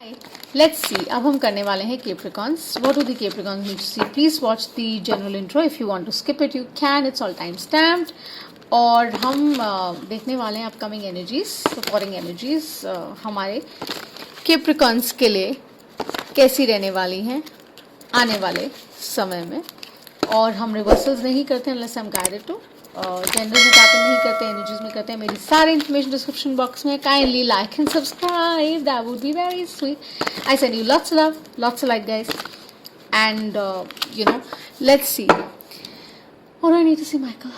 Let's see. अब हम करने वाले हैं Capricorns. What do the Capricorns need to see? Please watch the general intro. If you want to skip it, you can. It's all time stamped. और हम देखने वाले हैं अपकमिंग एनर्जीज, सपोर्टिंग एनर्जीज हमारे Capricorns के लिए कैसी रहने वाली हैं आने वाले समय में. और हम रिवर्सल्स नहीं करते unless I'm guided to. Gender में टैपिंग नहीं करते, एनर्जीज में करते हैं. मेरी सारी इन्फॉर्मेशन डिस्क्रिप्शन बॉक्स में. Kindly like and subscribe, that would be very sweet. I send you lots love, lots like guys. And you know, let's see. What do I need to see, Michael,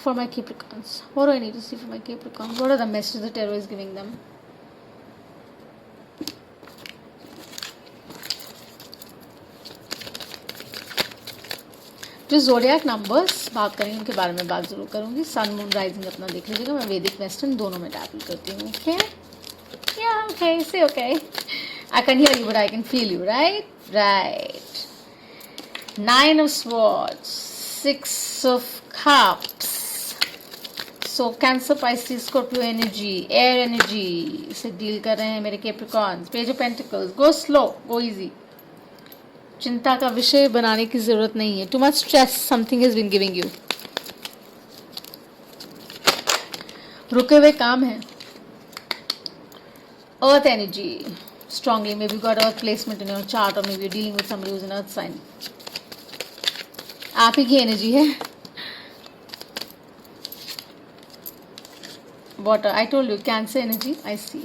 for my Capricorns? What do I need to see for my Capricorns? What are the messages the tarot is giving them? जो zodiac numbers बात करेंगे उनके बारे में बात ज़रूर करूँगी. Sun moon rising अपना देख लीजिएगा. मैं वैदिक वेस्टर्न दोनों में टैकल करती हूँ. Okay yeah okay say okay. I can hear you but I can feel you. Right. 9 of Swords, 6 of Cups. So Cancer, Pisces, Scorpio energy, air energy से डील कर रहे हैं मेरे Capricorns. Page of Pentacles. Go slow, go easy. चिंता का विषय बनाने की जरूरत नहीं है. Too much stress something is been giving you. रुके हुए काम है. Earth energy strongly. Maybe you got earth placement in your chart, or maybe you're dealing with somebody who's an earth sign. आप ही की एनर्जी है. Water. I told you, Cancer energy. I see.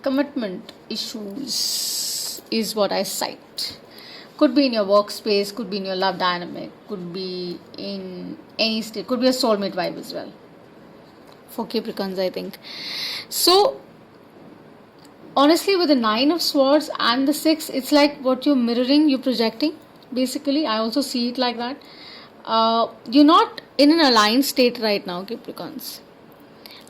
Commitment issues is what I cite. Could be in your workspace, could be in your love dynamic, could be in any state, could be a soulmate vibe as well for Capricorns, I think. So honestly, with the 9 of Swords and the 6, it's like what you're mirroring, you're projecting. Basically, I also see it like that. You're not in an aligned state right now, Capricorns.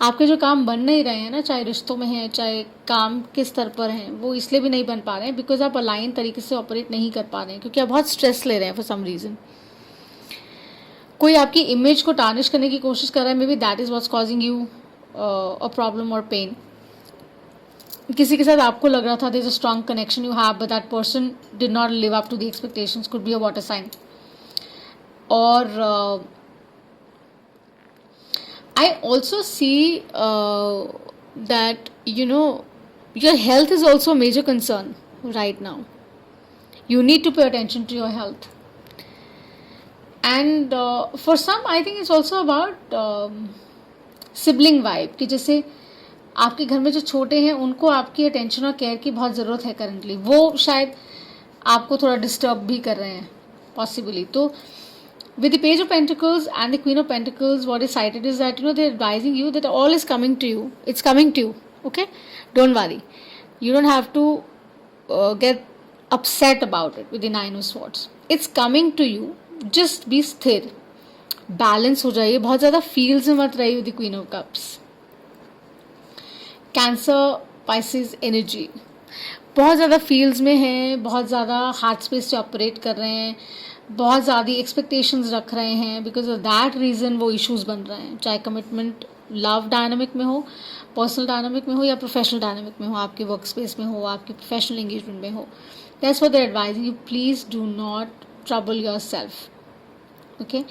आपके जो काम बन नहीं रहे हैं ना, चाहे रिश्तों में हैं, चाहे काम के स्तर पर हैं, वो इसलिए भी नहीं बन पा रहे हैं बिकॉज आप अलाइन तरीके से ऑपरेट नहीं कर पा रहे हैं, क्योंकि आप बहुत स्ट्रेस ले रहे हैं फॉर सम रीज़न. कोई आपकी इमेज को टार्निश करने की कोशिश कर रहा है. Maybe that is what's causing you a problem और पेन. किसी के साथ आपको लग रहा था there is a strong connection you have, but that person did not live up to the expectations. Could be a water sign. और I also see that, you know, your health is also a major concern right now. You need to pay attention to your health. And for some, I think it's also about sibling vibe. कि जैसे आपके घर में जो छोटे हैं उनको आपकी अटेंशन और केयर की बहुत ज़रूरत है करंटली. वो शायद आपको थोड़ा डिस्टर्ब भी कर रहे हैं पॉसिबली. तो with the Page of Pentacles and the Queen of Pentacles, what is cited is that, you know, they're advising you that all is coming to you. It's coming to you. Okay? Don't worry. You don't have to get upset about it with the 9 of Swords. It's coming to you. Just be स्थिर. Balance हो जाइए. बहुत ज़्यादा feels में मत रहिए with the Queen of Cups. Cancer, Pisces energy. बहुत ज़्यादा फील्ड्स में हैं, बहुत ज़्यादा हार्ट स्पेस से ऑपरेट कर रहे हैं, बहुत ज़्यादा एक्सपेक्टेशंस रख रहे हैं. बिकॉज ऑफ दैट रीज़न वो इश्यूज बन रहे हैं. चाहे कमिटमेंट लव डायनामिक में हो, पर्सनल डायनामिक में हो, या प्रोफेशनल डायनामिक में हो, आपके वर्क स्पेस में हो, आपके प्रोफेशनल एंगेजमेंट में हो. That's what they are advising you. Please do not trouble yourself. Okay.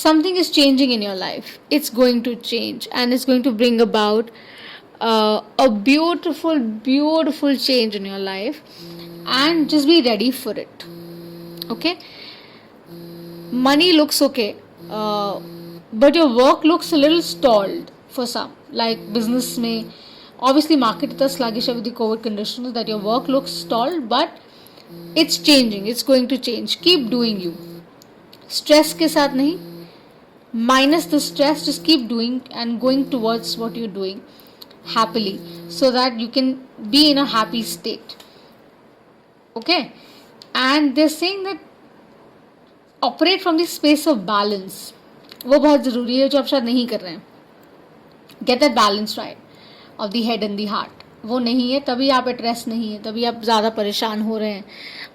Something is changing in your life. It's going to change and it's going to bring about a beautiful change in your life, and just be ready for it. Okay. Money looks okay, but your work looks a little stalled for some, like business में obviously market इतना sluggish है with the COVID conditions that your work looks stalled, but it's changing, it's going to change. Keep doing you. Stress के साथ नहीं, minus the stress, just keep doing and going towards what you're doing happily, so that you can be in a happy state. Okay. And they're saying that operate from the space of balance. वो बहुत ज़रूरी है जो आप शायद नहीं कर रहे हैं. Get that balance right of the head and the heart. वो नहीं है तभी आप एट रेस्ट नहीं है, तभी आप ज़्यादा परेशान हो रहे हैं,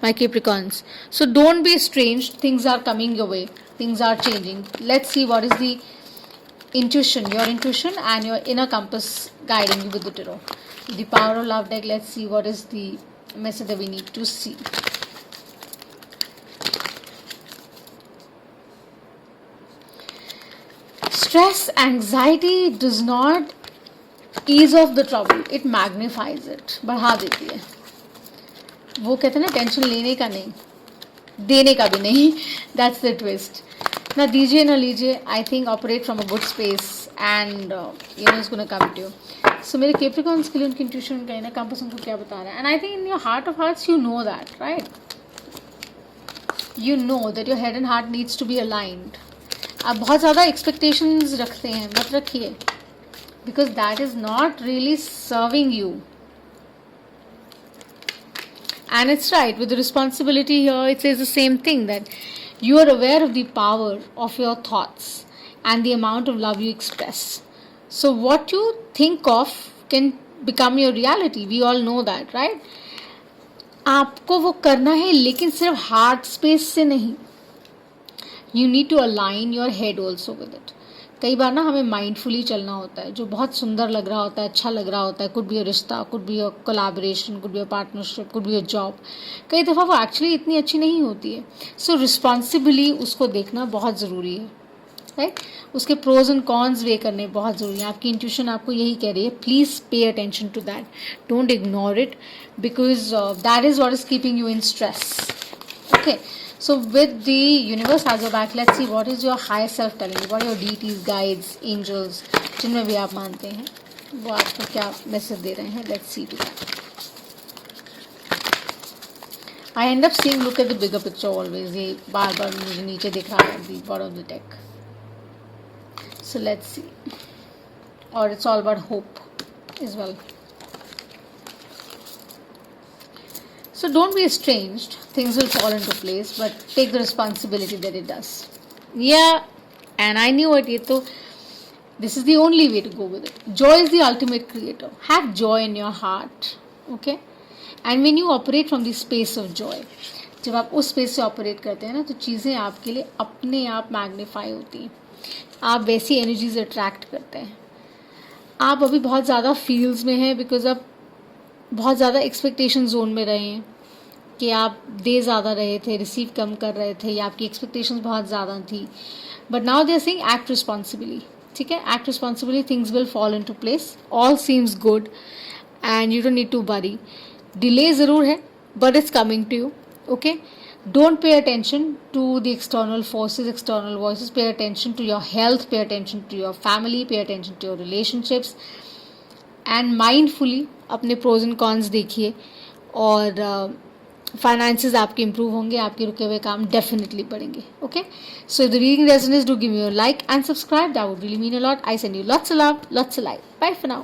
my Capricorns. So don't be strange. Things are coming your way. things are changing. Let's see what is the intuition, your intuition and your inner compass guiding you with the tarot. The power of love deck, let's see what is the message that we need to see. Stress, anxiety does not ease off the trouble, it magnifies it, बढ़ा देती है. वो कहते हैं ना tension लेने का नहीं, देने का भी नहीं. That's the twist. ना दीजिए ना लीजिए. I think operate from a good space and it's gonna come to you. So मेरे Capricorns के लिए उनकी intuition का ना compass उनको क्या बता रहा है. And I think in your heart of hearts you know that, right? You know that your head and heart needs to be aligned. आप बहुत ज़्यादा expectations रखते हैं, मत रखिए, because that is not really serving you. And it's right, with the responsibility here, it says the same thing, that you are aware of the power of your thoughts and the amount of love you express. So what you think of can become your reality. We all know that, right? आपको वो करना है, लेकिन सिर्फ heart space से नहीं. You need to align your head also with it. कई बार ना हमें माइंडफुली चलना होता है, जो बहुत सुंदर लग रहा होता है, अच्छा लग रहा होता है. कुड बी अ रिश्ता, could be a collaboration, could be a partnership, could be a job. कई दफ़ा वो एक्चुअली इतनी अच्छी नहीं होती है. सो रिस्पॉन्सिबली उसको देखना बहुत ज़रूरी है, राइट? उसके प्रोज एंड कॉन्स वे करने बहुत ज़रूरी है. आपकी इंट्यूशन आपको यही कह रही है, please pay attention to that, don't ignore it, because that is what is keeping you in stress. Okay, so with the universe as your back, let's see what is your higher self telling you, what are your deities, guides, angels, जिनमें भी आप मानते हैं, वो आपको क्या message दे रहे हैं. Let's see to that. I end up seeing, look at the bigger picture always. ये बार बार मुझे नीचे दिख रहा है, the bottom of the deck. So let's see. Or it's all about hope as well. So don't be estranged, things will fall into place, but take the responsibility that it does. Yeah, and I knew it, this is the only way to go with it. Joy is the ultimate creator. Have joy in your heart, okay? And when you operate from the space of joy, जब आप उस space से operate करते हैं ना, तो चीज़ें आपके लिए अपने आप मैग्नीफाई होती हैं. आप वैसी एनर्जीज अट्रैक्ट करते हैं. आप अभी बहुत ज़्यादा फील्स में हैं, बिकॉज आप बहुत ज़्यादा एक्सपेक्टेशन जोन में रहे हैं, कि आप दे ज़्यादा रहे थे, रिसीव कम कर रहे थे, या आपकी एक्सपेक्टेशंस बहुत ज़्यादा थी. But now they are saying act responsibly. ठीक है, act responsibly, things will fall into place, all seems good and you don't need to worry. Delay ज़रूर है, but it's coming to you. Okay, don't pay attention to the external forces, external voices. Pay attention to your health, pay attention to your family, pay attention to your relationships, and mindfully अपने pros and cons देखिए, और finances आपके improve होंगे, आपके रुके हुए काम definitely बढ़ेंगे. Okay, so the reading resonance, do give me your like and subscribe, that would really mean a lot. I send you lots of love, lots of light. Bye for now.